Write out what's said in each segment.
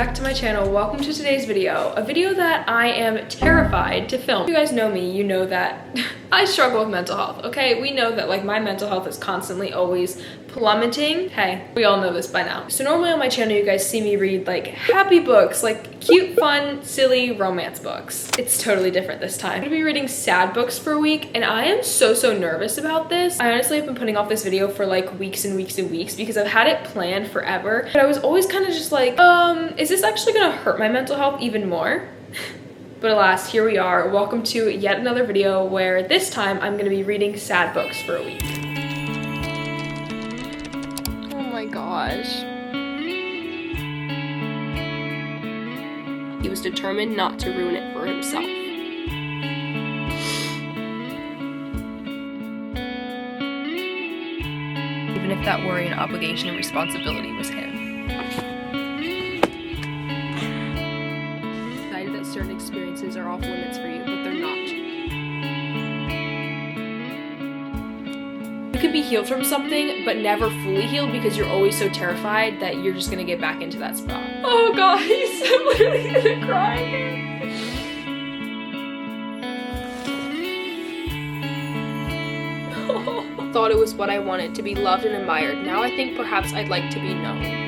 back to my channel. Welcome to today's video, a video that I am terrified to film. If you guys know me, you know that I struggle with mental health, okay? We know that like my mental health is constantly always plummeting. Hey, we all know this by now. So normally on my channel, you guys see me read like happy books, like cute, fun, silly romance books. It's totally different this time. I'm gonna be reading sad books for a week, and I am so nervous about this. I honestly have been putting off this video for like weeks and weeks and weeks because I've had it planned forever, but I was always kind of just like, is this actually gonna hurt my mental health even more? But alas, here we are. Welcome to yet another video where this time I'm gonna be reading sad books for a week. Oh my gosh. He was determined not to ruin it for himself. Even if that worry and obligation and responsibility was him. Decided that certain experiences are off limits for you, but they're not. You could be healed from something, but never fully healed because you're always so terrified that you're just gonna get back into that spot. Oh guys, I'm literally gonna cry again. Thought it was what I wanted, to be loved and admired. Now I think perhaps I'd like to be known.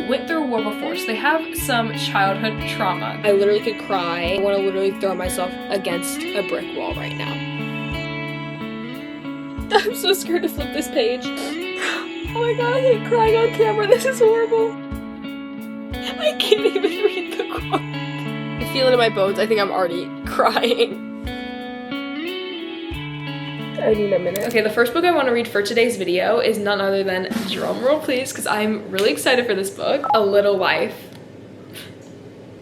Went through a war before, so they have some childhood trauma. I literally could cry. I want to literally throw myself against a brick wall right now. I'm so scared to flip this page. Oh my god, I hate crying on camera. This is horrible. I can't even read the quote. I feel it in my bones. I think I'm already crying. I need a minute. Okay, the first book I want to read for today's video is none other than, drumroll please, because I'm really excited for this book, A Little Life.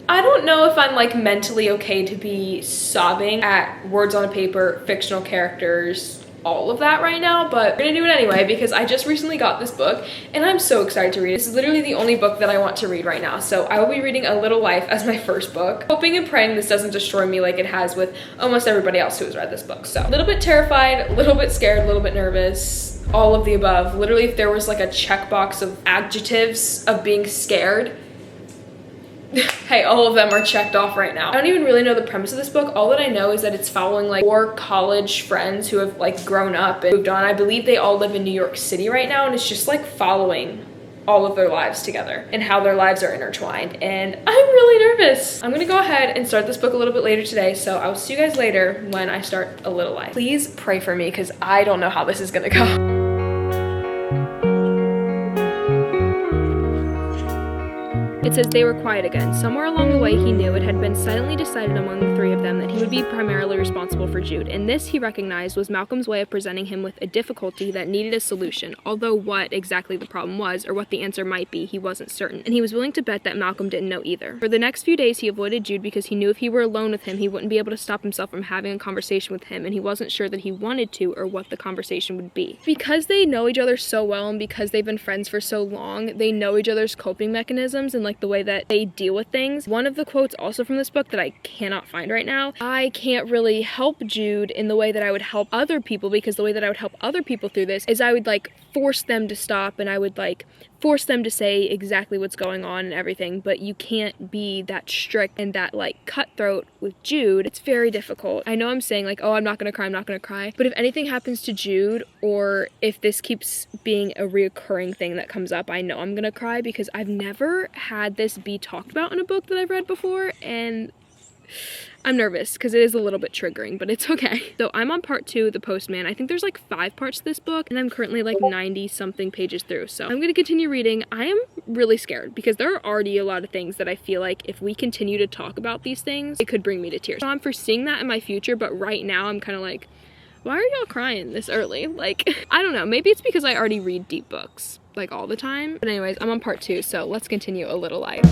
I don't know if I'm like mentally okay to be sobbing at words on a paper, fictional characters, all of that right now, but we're gonna do it anyway because I just recently got this book and I'm so excited to read it. This is literally the only book that I want to read right now, so I will be reading A Little Life as my first book, hoping and praying this doesn't destroy me like it has with almost everybody else who has read this book. So a little bit terrified, a little bit scared, a little bit nervous, all of the above. Literally, if there was like a checkbox of adjectives of being scared, hey, all of them are checked off right now. I don't even really know the premise of this book. All that I know is that it's following like 4 college friends who have like grown up and moved on. I believe they all live in New York City right now, and it's just like following all of their lives together and how their lives are intertwined. And I'm really nervous. I'm gonna go ahead and start this book a little bit later today, so I will see you guys later when I start A Little Life. Please pray for me because I don't know how this is gonna go. It says they were quiet again. Somewhere along the way, he knew it had been silently decided among the 3 of them that he would be primarily responsible for Jude, and this, he recognized, was Malcolm's way of presenting him with a difficulty that needed a solution, although what exactly the problem was, or what the answer might be, he wasn't certain, and he was willing to bet that Malcolm didn't know either. For the next few days, he avoided Jude because he knew if he were alone with him, he wouldn't be able to stop himself from having a conversation with him, and he wasn't sure that he wanted to, or what the conversation would be. Because they know each other so well, and because they've been friends for so long, they know each other's coping mechanisms and like the way that they deal with things. One of the quotes also from this book that I cannot find right now, I can't really help Jude in the way that I would help other people, because the way that I would help other people through this is I would like force them to stop, and I would like force them to say exactly what's going on and everything, but you can't be that strict and that like cutthroat with Jude. It's very difficult. I know I'm saying like, oh, I'm not gonna cry, but if anything happens to Jude, or if this keeps being a reoccurring thing that comes up, I know I'm gonna cry because I've never had this be talked about in a book that I've read before, and I'm nervous because it is a little bit triggering, but it's okay. So I'm on part 2, The Postman. I think there's like 5 parts to this book, and I'm currently like 90 something pages through. So I'm gonna continue reading. I am really scared because there are already a lot of things that I feel like if we continue to talk about these things, it could bring me to tears. So I'm foreseeing that in my future, but right now I'm kind of like, why are y'all crying this early? Like, I don't know, maybe it's because I already read deep books like all the time. But anyways, I'm on part 2, so let's continue A Little Life.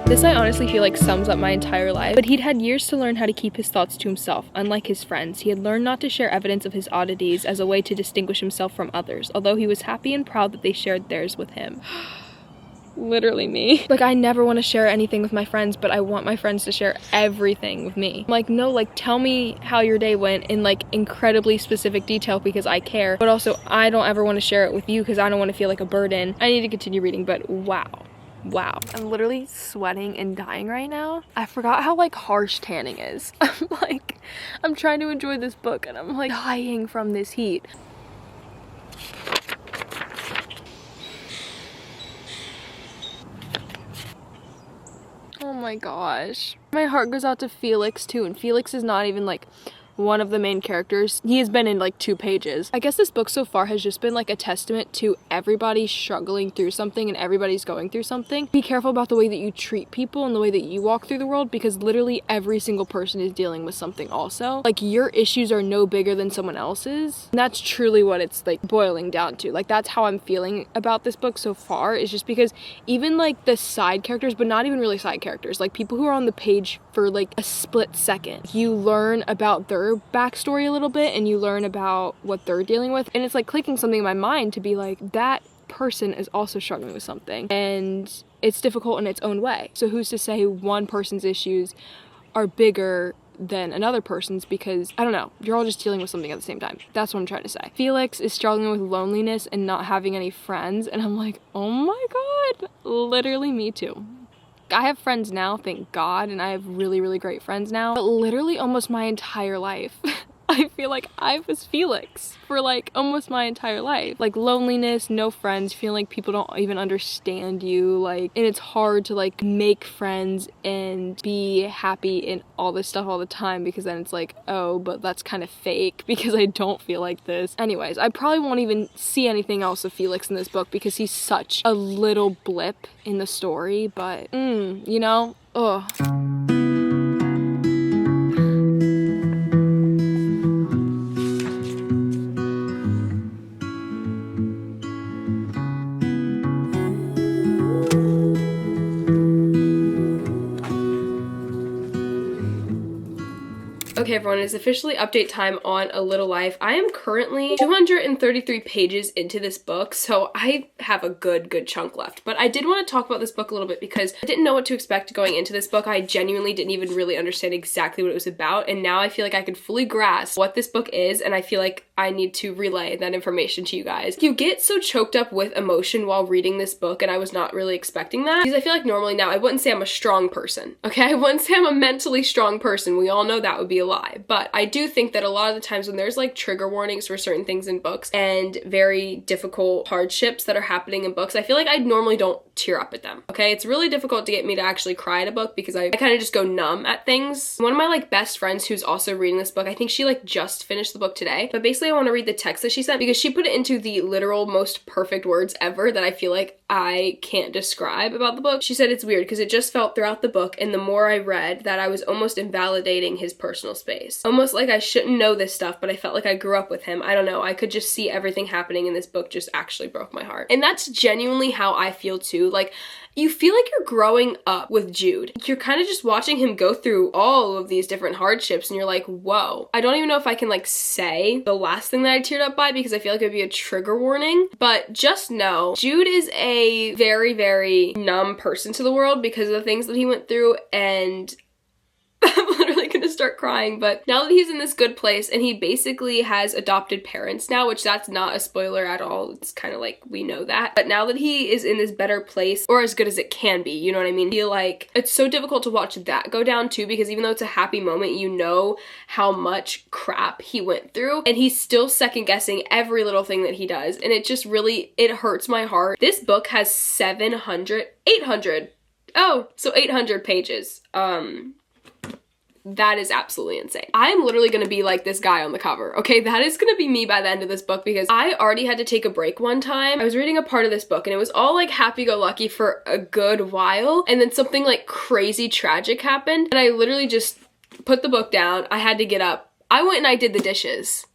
This I honestly feel like sums up my entire life, but he'd had years to learn how to keep his thoughts to himself. Unlike his friends, he had learned not to share evidence of his oddities as a way to distinguish himself from others, although he was happy and proud that they shared theirs with him. literally me. Like, I never want to share anything with my friends, but I want my friends to share everything with me. I'm like, no, like, tell me how your day went in like incredibly specific detail because I care, but also I don't ever want to share it with you because I don't want to feel like a burden. I need to continue reading, but wow. I'm literally sweating and dying right now. I forgot how like harsh tanning is. I'm trying to enjoy this book and I'm like dying from this heat. Oh my gosh. My heart goes out to Felix too, and Felix is not even like one of the main characters. He has been in like 2 pages. I guess this book so far has just been like a testament to everybody struggling through something and everybody's going through something. Be careful about the way that you treat people and the way that you walk through the world, because literally every single person is dealing with something also. Like, your issues are no bigger than someone else's. And that's truly what it's like boiling down to. Like, that's how I'm feeling about this book so far, is just because even like the side characters, but not even really side characters, like people who are on the page for like a split second, you learn about their backstory a little bit and you learn about what they're dealing with, and it's like clicking something in my mind to be like, that person is also struggling with something and it's difficult in its own way. So who's to say one person's issues are bigger than another person's, because I don't know, you're all just dealing with something at the same time. That's what I'm trying to say. Felix is struggling with loneliness and not having any friends, and I'm like, oh my god, literally me too. I have friends now, thank God, and I have really, really great friends now, but literally almost my entire life, I feel like I was Felix for like almost my entire life. Like, loneliness, no friends, feeling like people don't even understand you, like, and it's hard to like make friends and be happy in all this stuff all the time, because then it's like, oh, but that's kind of fake because I don't feel like this. Anyways, I probably won't even see anything else of Felix in this book because he's such a little blip in the story, but you know, ugh. Okay everyone, it's officially update time on A Little Life. I am currently 233 pages into this book, so I have a good chunk left. But I did want to talk about this book a little bit because I didn't know what to expect going into this book. I genuinely didn't even really understand exactly what it was about, and now I feel like I could fully grasp what this book is, and I feel like I need to relay that information to you guys. You get so choked up with emotion while reading this book, and I was not really expecting that, because I feel like normally now I wouldn't say I'm a strong person, okay? I wouldn't say I'm a mentally strong person. We all know that would be a lie. But I do think that a lot of the times when there's like trigger warnings for certain things in books and very difficult hardships that are happening in books, I feel like I normally don't tear up at them, okay? It's really difficult to get me to actually cry at a book because I kind of just go numb at things. One of my like best friends who's also reading this book, I think she like just finished the book today, but basically I want to read the text that she sent because she put it into the literal most perfect words ever that I feel like I can't describe about the book. She said it's weird because it just felt throughout the book, and the more I read, that I was almost invalidating his personal space. Almost like I shouldn't know this stuff, but I felt like I grew up with him. I don't know, I could just see everything happening in this book just actually broke my heart. And that's genuinely how I feel too. Like, you feel like you're growing up with Jude. You're kind of just watching him go through all of these different hardships and you're like, whoa. I don't even know if I can like say the last thing that I teared up by because I feel like it would be a trigger warning, but just know Jude is a very, very numb person to the world because of the things that he went through, and I'm literally gonna start crying, but now that he's in this good place and he basically has adopted parents now, which that's not a spoiler at all, it's kind of like we know that, but now that he is in this better place, or as good as it can be, you know what I mean? I feel like it's so difficult to watch that go down too, because even though it's a happy moment, you know how much crap he went through, and he's still second guessing every little thing that he does, and it just really, it hurts my heart. This book has 800 pages. That is absolutely insane. I'm literally gonna be like this guy on the cover, okay? That is gonna be me by the end of this book, because I already had to take a break one time. I was reading a part of this book and it was all like happy-go-lucky for a good while, and then something like crazy tragic happened and I literally just put the book down. I had to get up. I went and I did the dishes.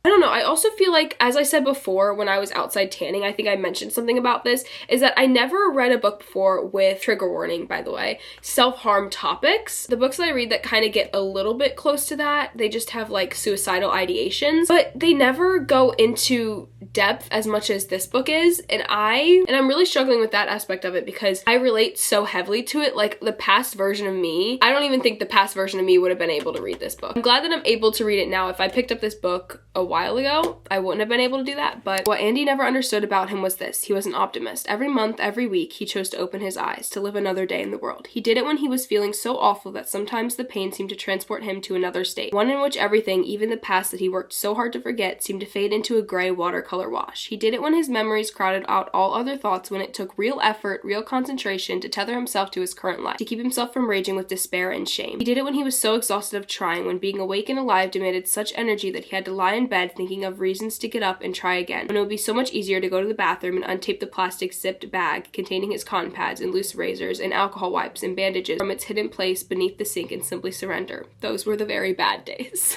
I don't know, I also feel like, as I said before when I was outside tanning, I think I mentioned something about this, is that I never read a book before with, trigger warning by the way, self-harm topics. The books that I read that kind of get a little bit close to that, they just have like suicidal ideations, but they never go into depth as much as this book is, and I'm really struggling with that aspect of it because I relate so heavily to it. Like the past version of me, I don't even think the past version of me would have been able to read this book. I'm glad that I'm able to read it now. If I picked up this book a while ago, I wouldn't have been able to do that. But what Andy never understood about him was this: he was an optimist. Every month, every week, he chose to open his eyes, to live another day in the world. He did it when he was feeling so awful that sometimes the pain seemed to transport him to another state, one in which everything, even the past that he worked so hard to forget, seemed to fade into a gray watercolor wash. He did it when his memories crowded out all other thoughts, when it took real effort, real concentration to tether himself to his current life, to keep himself from raging with despair and shame. He did it when he was so exhausted of trying, when being awake and alive demanded such energy that he had to lie in bed thinking of reasons to get up and try again, when it would be so much easier to go to the bathroom and untape the plastic zipped bag containing his cotton pads and loose razors and alcohol wipes and bandages from its hidden place beneath the sink and simply surrender. Those were the very bad days.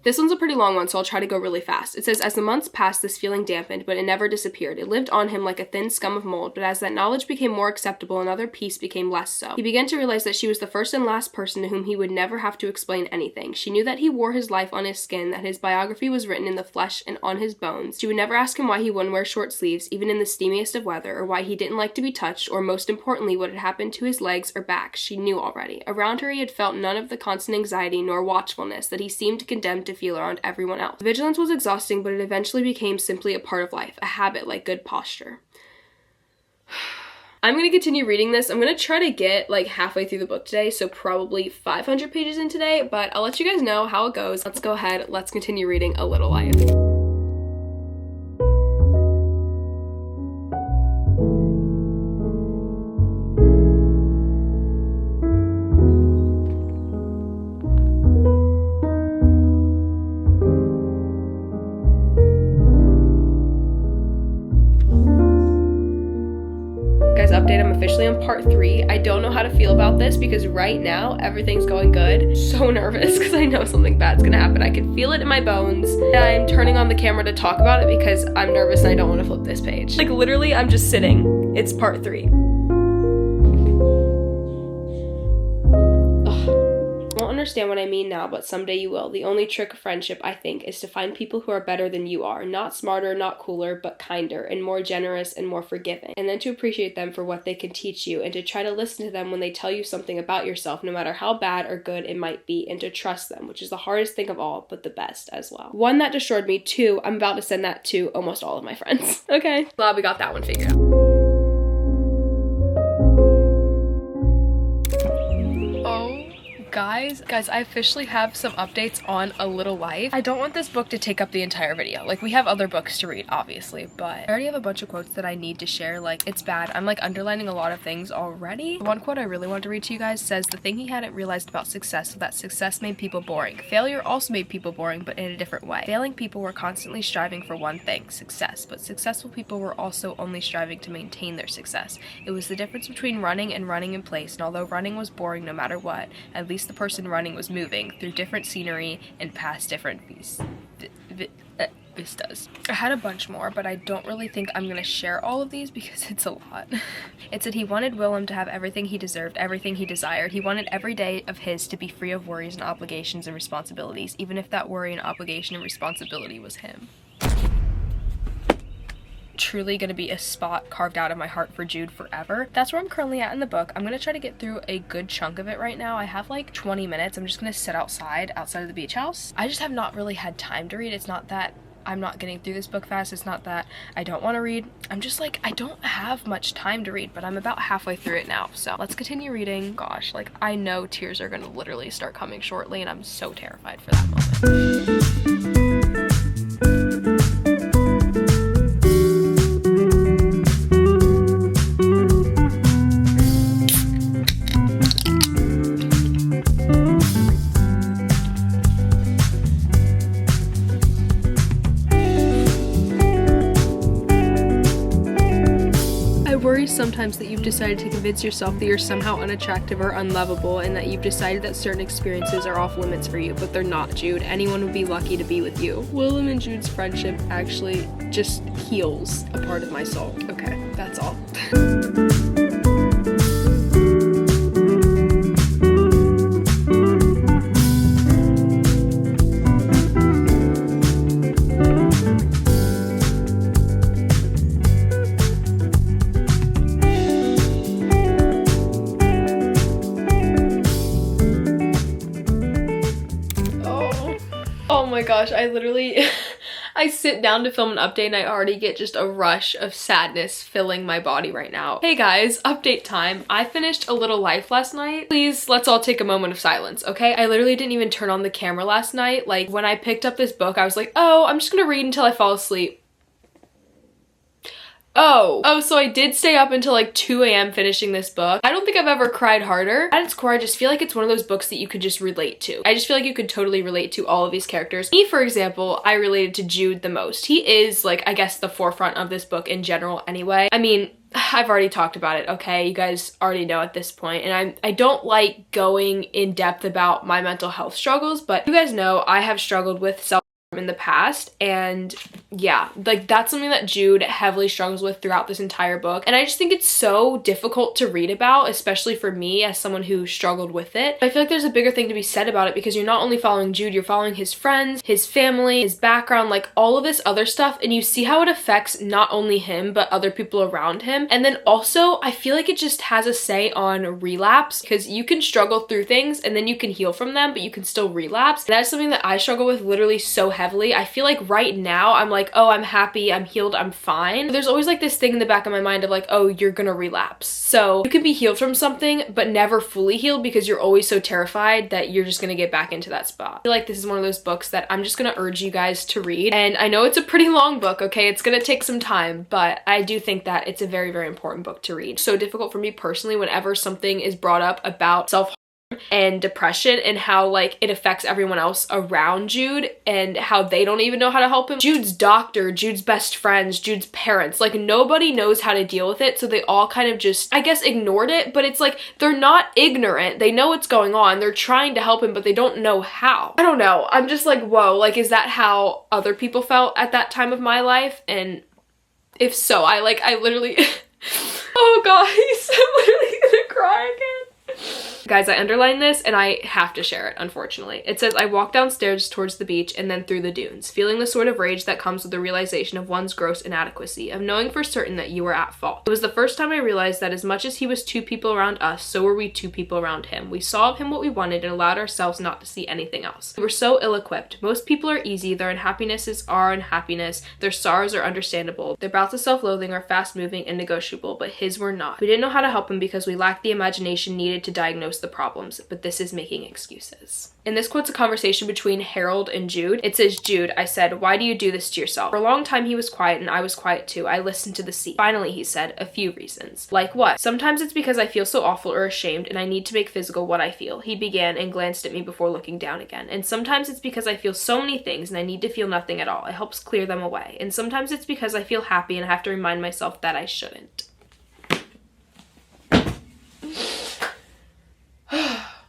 This one's a pretty long one, so I'll try to go really fast. It says, as the months passed, this feeling dampened, but it never disappeared. It lived on him like a thin scum of mold, but as that knowledge became more acceptable, another piece became less so. He began to realize that she was the first and last person to whom he would never have to explain anything. She knew that he wore his life on his skin, that his biography was written in the flesh and on his bones. She would never ask him why he wouldn't wear short sleeves, even in the steamiest of weather, or why he didn't like to be touched, or most importantly, what had happened to his legs or back. She knew already. Around her, he had felt none of the constant anxiety nor watchfulness that he seemed condemned to feel around everyone else. Vigilance was exhausting, but it eventually became simply a part of life, a habit like good posture. I'm going to continue reading this. I'm going to try to get like halfway through the book today, so probably 500 pages in today, but I'll let you guys know how it goes. Let's go ahead, let's continue reading A Little Life. Update, I'm officially on part 3. I don't know how to feel about this because right now everything's going good. So nervous because I know something bad's gonna happen. I can feel it in my bones. And I'm turning on the camera to talk about it because I'm nervous and I don't want to flip this page. Like literally I'm just sitting. It's part 3. Understand what I mean now, but someday you will. The only trick of friendship, I think, is to find people who are better than you are, not smarter, not cooler, but kinder and more generous and more forgiving, and then to appreciate them for what they can teach you and to try to listen to them when they tell you something about yourself, no matter how bad or good it might be, and to trust them, which is the hardest thing of all, but the best as well. 1, that destroyed me. 2, I'm about to send that to almost all of my friends. Okay, glad we got that one figured out. Guys, I officially have some updates on A Little Life. I don't want this book to take up the entire video. Like, we have other books to read, obviously, but I already have a bunch of quotes that I need to share. Like, it's bad. I'm, like, underlining a lot of things already. One quote I really want to read to you guys says, the thing he hadn't realized about success was that success made people boring. Failure also made people boring, but in a different way. Failing people were constantly striving for one thing, success, but successful people were also only striving to maintain their success. It was the difference between running and running in place, and although running was boring no matter what, at least the person running was moving through different scenery and past different vistas. I had a bunch more, but I don't really think I'm gonna share all of these because it's a lot. It said he wanted Willem to have everything he deserved, everything he desired. He wanted every day of his to be free of worries and obligations and responsibilities, even if that worry and obligation and responsibility was him. Truly gonna be a spot carved out of my heart for Jude forever. That's where I'm currently at in the book. I'm gonna try to get through a good chunk of it right now. I have like 20 minutes. I'm just gonna sit outside of the beach house. I just have not really had time to read. It's not that I'm not getting through this book fast. It's not that I don't want to read. I'm just like, I don't have much time to read, but I'm about halfway through it now. So let's continue reading. Gosh, like I know tears are gonna literally start coming shortly and I'm so terrified for that moment. sometimes that you've decided to convince yourself that you're somehow unattractive or unlovable, and that you've decided that certain experiences are off limits for you, but they're not, Jude. Anyone would be lucky to be with you. Willem and Jude's friendship actually just heals a part of my soul. Okay, that's all. Oh my gosh, I literally, I sit down to film an update and I already get just a rush of sadness filling my body right now. Hey guys, update time. I finished A Little Life last night. Please, let's all take a moment of silence, okay? I literally didn't even turn on the camera last night. Like, when I picked up this book, I was like, oh, I'm just gonna read until I fall asleep. Oh, so I did stay up until like 2 a.m. finishing this book. I don't think I've ever cried harder. At its core, I just feel like it's one of those books that you could just relate to. I just feel like you could totally relate to all of these characters. Me, for example, I related to Jude the most. He is, like, I guess the forefront of this book in general anyway. I mean, I've already talked about it, okay? You guys already know at this point, and I don't like going in depth about my mental health struggles, but you guys know I have struggled with self in the past, and yeah, like, that's something that Jude heavily struggles with throughout this entire book, and I just think it's so difficult to read about, especially for me as someone who struggled with it. I feel like there's a bigger thing to be said about it, because you're not only following Jude, you're following his friends, his family, his background, like all of this other stuff, and you see how it affects not only him but other people around him. And then also, I feel like it just has a say on relapse, because you can struggle through things and then you can heal from them, but you can still relapse. And that's something that I struggle with literally so heavily. I feel like right now I'm like, oh, I'm happy, I'm healed, I'm fine. There's always like this thing in the back of my mind of like, oh, you're gonna relapse. So you can be healed from something but never fully healed because you're always so terrified that you're just gonna get back into that spot. I feel like this is one of those books that I'm just gonna urge you guys to read. And I know it's a pretty long book, okay? It's gonna take some time, but I do think that it's a very, very important book to read. So difficult for me personally whenever something is brought up about self-harm and depression and how like it affects everyone else around Jude and how they don't even know how to help him. Jude's doctor, Jude's best friends, Jude's parents, like nobody knows how to deal with it, so they all kind of just, I guess, ignored it. But it's like they're not ignorant, they know what's going on, they're trying to help him, but they don't know how. I don't know, I'm just like, whoa, like, is that how other people felt at that time of my life? And if so, I literally oh guys, I'm literally gonna cry again. Guys, I underlined this and I have to share it, unfortunately. It says, I walked downstairs towards the beach and then through the dunes, feeling the sort of rage that comes with the realization of one's gross inadequacy, of knowing for certain that you were at fault. It was the first time I realized that as much as he was two people around us, so were we two people around him. We saw of him what we wanted and allowed ourselves not to see anything else. We were so ill-equipped. Most people are easy, their unhappinesses are unhappiness, their sorrows are understandable, their bouts of self-loathing are fast-moving and negotiable, but his were not. We didn't know how to help him because we lacked the imagination needed to diagnose the problems, but this is making excuses. And this quote's a conversation between Harold and Jude. It says, Jude, I said, why do you do this to yourself? For a long time he was quiet and I was quiet too. I listened to the sea. Finally, he said, a few reasons. Like what? Sometimes it's because I feel so awful or ashamed and I need to make physical what I feel. He began and glanced at me before looking down again. And sometimes it's because I feel so many things and I need to feel nothing at all. It helps clear them away. And sometimes it's because I feel happy and I have to remind myself that I shouldn't.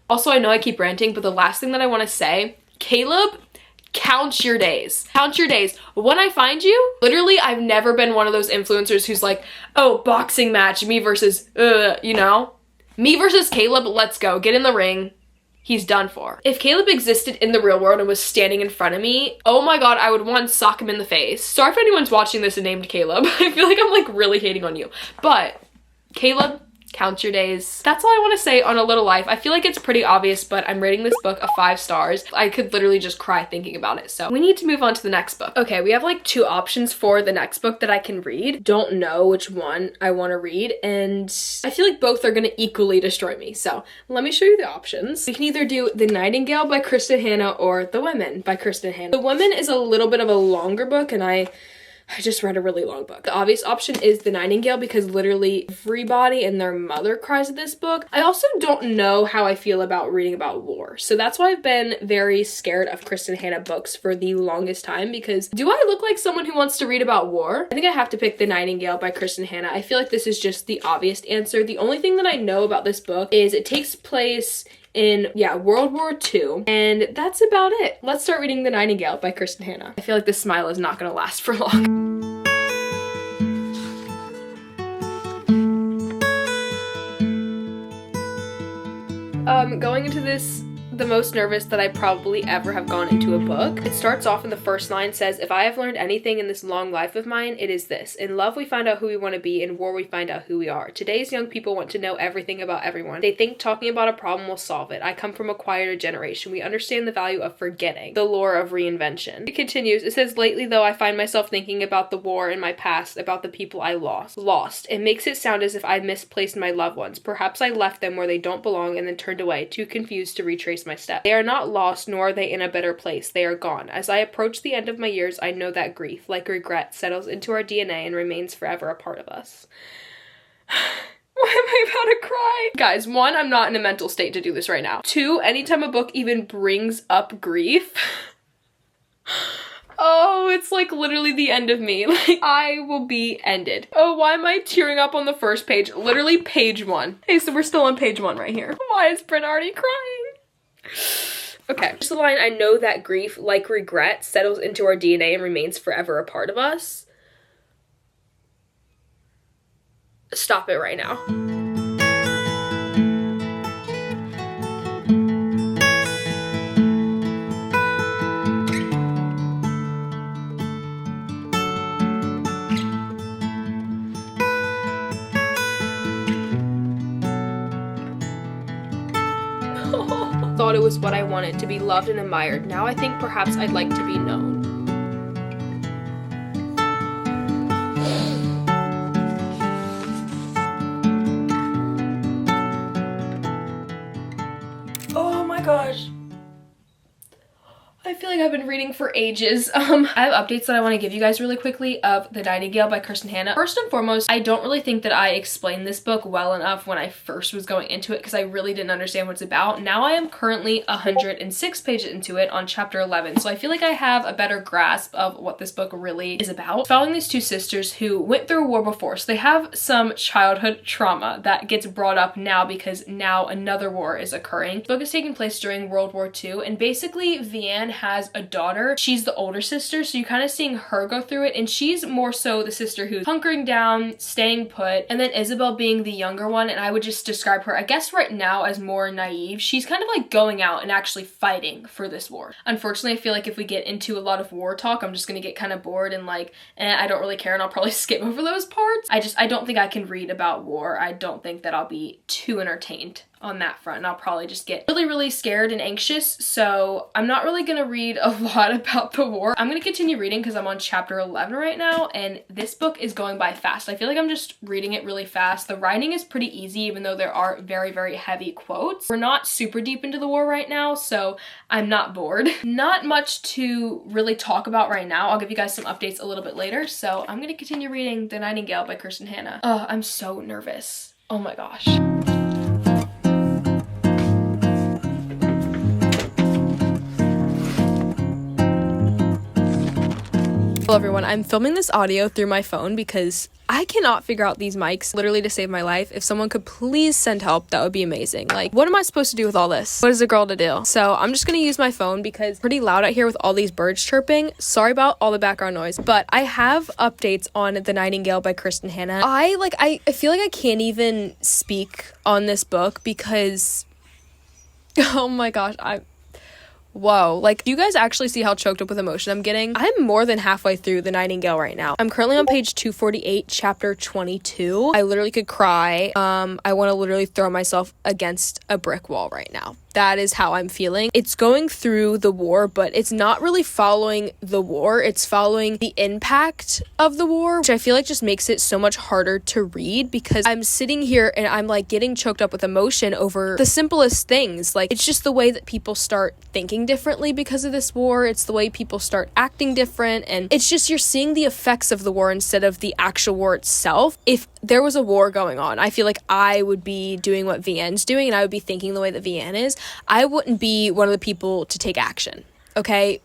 Also, I know I keep ranting, but the last thing that I want to say, Caleb, count your days. Count your days. When I find you, literally, I've never been one of those influencers who's like, oh, boxing match, me versus, you know? Me versus Caleb, let's go. Get in the ring. He's done for. If Caleb existed in the real world and was standing in front of me, oh my god, I would one, sock him in the face. Sorry if anyone's watching this and named Caleb. I feel like I'm like really hating on you. But Caleb, count your days. That's all I want to say on A Little Life. I feel like it's pretty obvious, but I'm rating this book a 5 stars. I could literally just cry thinking about it. So we need to move on to the next book. Okay, we have like 2 options for the next book that I can read. Don't know which one I want to read, and I feel like both are going to equally destroy me. So let me show you the options. We can either do The Nightingale by Kristen Hanna or The Women by Kristen Hanna. The Women is a little bit of a longer book, and I I just read a really long book. The obvious option is The Nightingale because literally everybody and their mother cries at this book. I also don't know how I feel about reading about war. So that's why I've been very scared of Kristen Hanna books for the longest time, because do I look like someone who wants to read about war? I think I have to pick The Nightingale by Kristen Hanna. I feel like this is just the obvious answer. The only thing that I know about this book is it takes place in, World War II, and that's about it. Let's start reading The Nightingale by Kristen Hanna. I feel like this smile is not gonna last for long. Going into this, the most nervous that I probably ever have gone into a book. It starts off in the first line says, "If I have learned anything in this long life of mine, it is this. In love, we find out who we want to be. In war, we find out who we are. Today's young people want to know everything about everyone. They think talking about a problem will solve it. I come from a quieter generation. We understand the value of forgetting, the lure of reinvention." It continues. It says, "Lately, though, I find myself thinking about the war in my past, about the people I lost. It makes it sound as if I misplaced my loved ones. Perhaps I left them where they don't belong and then turned away, too confused to retrace my steps. They are not lost, nor are they in a better place. They are gone. As I approach the end of my years, I know that grief, like regret, settles into our DNA and remains forever a part of us." Why am I about to cry? Guys, 1, I'm not in a mental state to do this right now. 2, anytime a book even brings up grief, oh, it's like literally the end of me. Like, I will be ended. Oh, why am I tearing up on the first page? Literally page 1. Hey, so we're still on page 1 right here. Why is Bryn already crying? Okay, just the line, "I know that grief, like regret, settles into our DNA and remains forever a part of us." Stop it right now. Thought it was what I wanted, to be loved and admired. Now I think perhaps I'd like to be known. Oh my gosh. I feel like I've been reading for ages. I have updates that I want to give you guys really quickly of The Nightingale by Kristen Hanna. First and foremost, I don't really think that I explained this book well enough when I first was going into it because I really didn't understand what it's about. Now I am currently 106 pages into it on chapter 11, so I feel like I have a better grasp of what this book really is about. Following these two sisters who went through a war before, so they have some childhood trauma that gets brought up now because now another war is occurring. The book is taking place during World War II, and basically Vianne has a daughter. She's the older sister, so you're kind of seeing her go through it, and she's more so the sister who's hunkering down, staying put, and then Isabel being the younger one, and I would just describe her, I guess right now, as more naive. She's kind of like going out and actually fighting for this war. Unfortunately, I feel like if we get into a lot of war talk, I'm just gonna get kind of bored and like, I don't really care, and I'll probably skip over those parts. I don't think I can read about war. I don't think that I'll be too entertained on that front, and I'll probably just get really, really scared and anxious, so I'm not really gonna read a lot about the war. I'm gonna continue reading because I'm on chapter 11 right now, and this book is going by fast. I feel like I'm just reading it really fast. The writing is pretty easy, even though there are very, very heavy quotes. We're not super deep into the war right now, so I'm not bored. Not much to really talk about right now. I'll give you guys some updates a little bit later, so I'm gonna continue reading The Nightingale by Kristen Hanna. Oh, I'm so nervous. Oh my gosh. Hello everyone, I'm filming this audio through my phone because I cannot figure out these mics literally to save my life. If someone could please send help, that would be amazing. Like, what am I supposed to do with all this? What is a girl to do? So I'm just gonna use my phone because it's pretty loud out here with all these birds chirping. Sorry about all the background noise, but I have updates on The Nightingale by Kristen Hanna. I feel like I can't even speak on this book because, oh my gosh, whoa, like, do you guys actually see how choked up with emotion I'm getting? I'm more than halfway through The Nightingale right now. I'm currently on page 248, chapter 22. I literally could cry. I want to literally throw myself against a brick wall right now. that is how I'm feeling. It's going through the war, but it's not really following the war. It's following the impact of the war, which I feel like just makes it so much harder to read, because I'm sitting here and I'm like getting choked up with emotion over the simplest things. Like, it's just the way that people start thinking differently because of this war. It's the way people start acting different, and it's just, you're seeing the effects of the war instead of the actual war itself. If there was a war going on, I feel like I would be doing what Vianne's doing, and I would be thinking the way that Vianne is. I wouldn't be one of the people to take action, okay?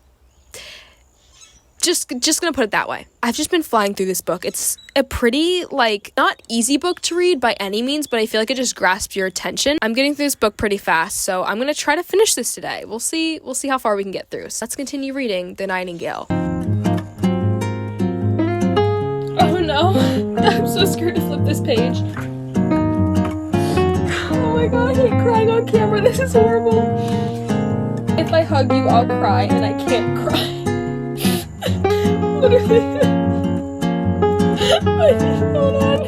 Just gonna put it that way. I've just been flying through this book. It's a pretty, like, not easy book to read by any means, but I feel like it just grasps your attention. I'm getting through this book pretty fast, so I'm gonna try to finish this today. We'll see how far we can get through. So let's continue reading The Nightingale. Oh no, I'm so scared to flip this page. Oh my god, I hate crying on camera. This is horrible. If I hug you, I'll cry, and I can't cry. Literally. Hold on.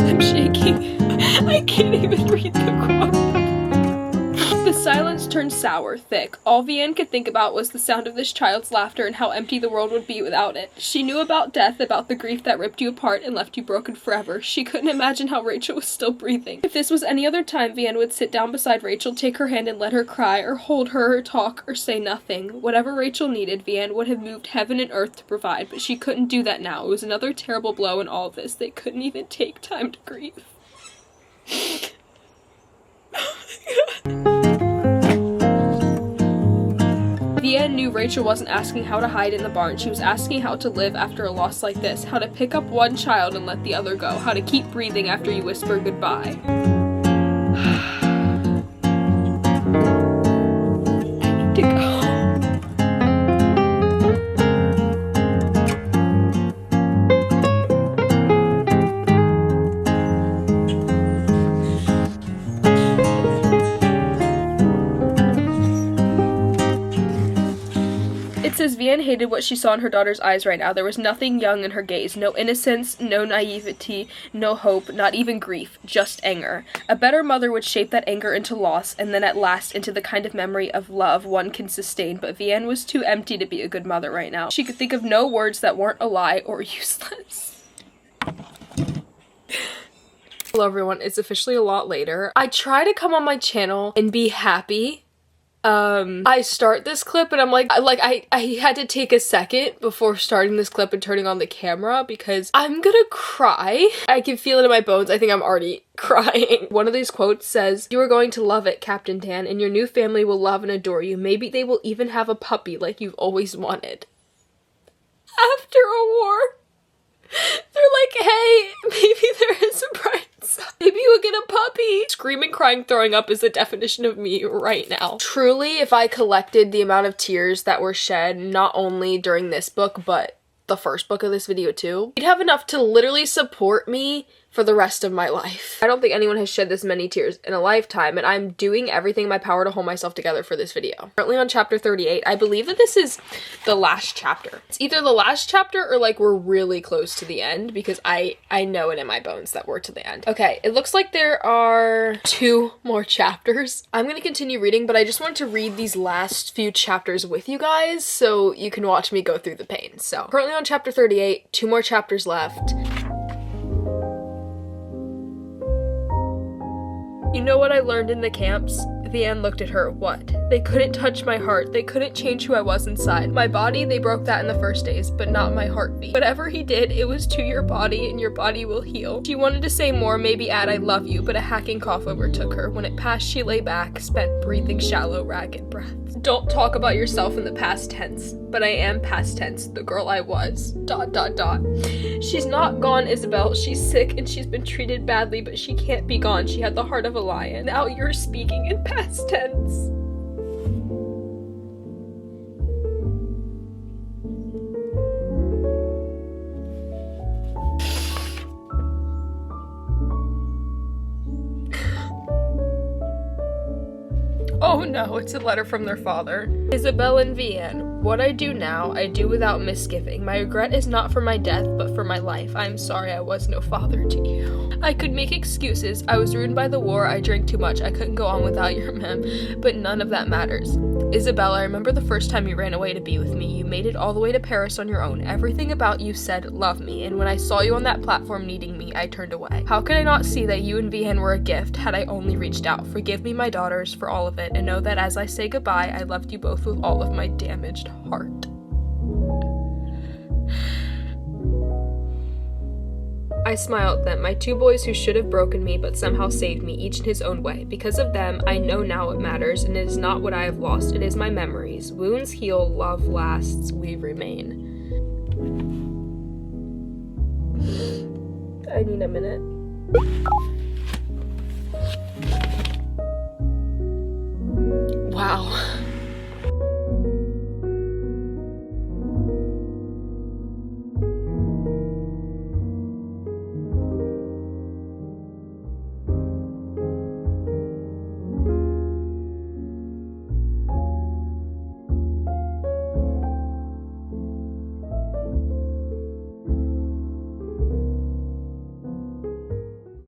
I'm shaking. I can't even read the quote. The silence turned sour, thick. All Vianne could think about was the sound of this child's laughter and how empty the world would be without it. She knew about death, about the grief that ripped you apart and left you broken forever. She couldn't imagine how Rachel was still breathing. If this was any other time, Vianne would sit down beside Rachel, take her hand and let her cry, or hold her, or talk, or say nothing. Whatever Rachel needed, Vianne would have moved heaven and earth to provide, but she couldn't do that now. It was another terrible blow in all of this. They couldn't even take time to grieve. Vianne knew Rachel wasn't asking how to hide in the barn. She was asking how to live after a loss like this, how to pick up one child and let the other go, how to keep breathing after you whisper goodbye. I need to go. It says Vianne hated what she saw in her daughter's eyes right now. There was nothing young in her gaze. No innocence, no naivety, no hope, not even grief, just anger. A better mother would shape that anger into loss, and then at last into the kind of memory of love one can sustain, but Vianne was too empty to be a good mother right now. She could think of no words that weren't a lie or useless. Hello everyone, it's officially a lot later. I try to come on my channel and be happy. I start this clip and I'm like I had to take a second before starting this clip and turning on the camera because I'm gonna cry. I can feel it in my bones. I think I'm already crying. One of these quotes says, "You are going to love it, Captain Dan, and your new family will love and adore you. Maybe they will even have a puppy like you've always wanted." After a war, they're like, hey, maybe there is a bright side. Maybe you'll get a puppy. Screaming, crying, throwing up is the definition of me right now. Truly, if I collected the amount of tears that were shed, not only during this book, but the first book of this video too, you'd have enough to literally support me for the rest of my life. I don't think anyone has shed this many tears in a lifetime, and I'm doing everything in my power to hold myself together for this video. Currently on chapter 38. I believe that this is the last chapter. It's either the last chapter or like we're really close to the end because I know it in my bones that we're to the end. Okay, it looks like there are 2 more chapters. I'm gonna continue reading, but I just wanted to read these last few chapters with you guys so you can watch me go through the pain. So currently on chapter 38, 2 more chapters left. You know what I learned in the camps? Vianne looked at her. What? They couldn't touch my heart. They couldn't change who I was inside. My body, they broke that in the first days, but not my heartbeat. Whatever he did, it was to your body, and your body will heal. She wanted to say more, maybe add I love you, but a hacking cough overtook her. When it passed, she lay back, spent breathing shallow, ragged breaths. Don't talk about yourself in the past tense, but I am past tense, the girl I was. ... She's not gone, Isabel. She's sick and she's been treated badly, but she can't be gone. She had the heart of a lion. Now you're speaking in past tense. Oh no, it's a letter from their father. Isabel and Vianne, what I do now, I do without misgiving. My regret is not for my death, but for my life. I am sorry I was no father to you. I could make excuses. I was ruined by the war, I drank too much, I couldn't go on without your mem, but none of that matters. Isabelle, I remember the first time you ran away to be with me. You made it all the way to Paris on your own. Everything about you said, love me, and when I saw you on that platform needing me, I turned away. How could I not see that you and Vihan were a gift had I only reached out? Forgive me, my daughters, for all of it, and know that as I say goodbye, I loved you both with all of my damaged heart. I smile at them, my two boys who should have broken me but somehow saved me, each in his own way. Because of them, I know now what matters, and it is not what I have lost, it is my memories. Wounds heal, love lasts, we remain. I need a minute.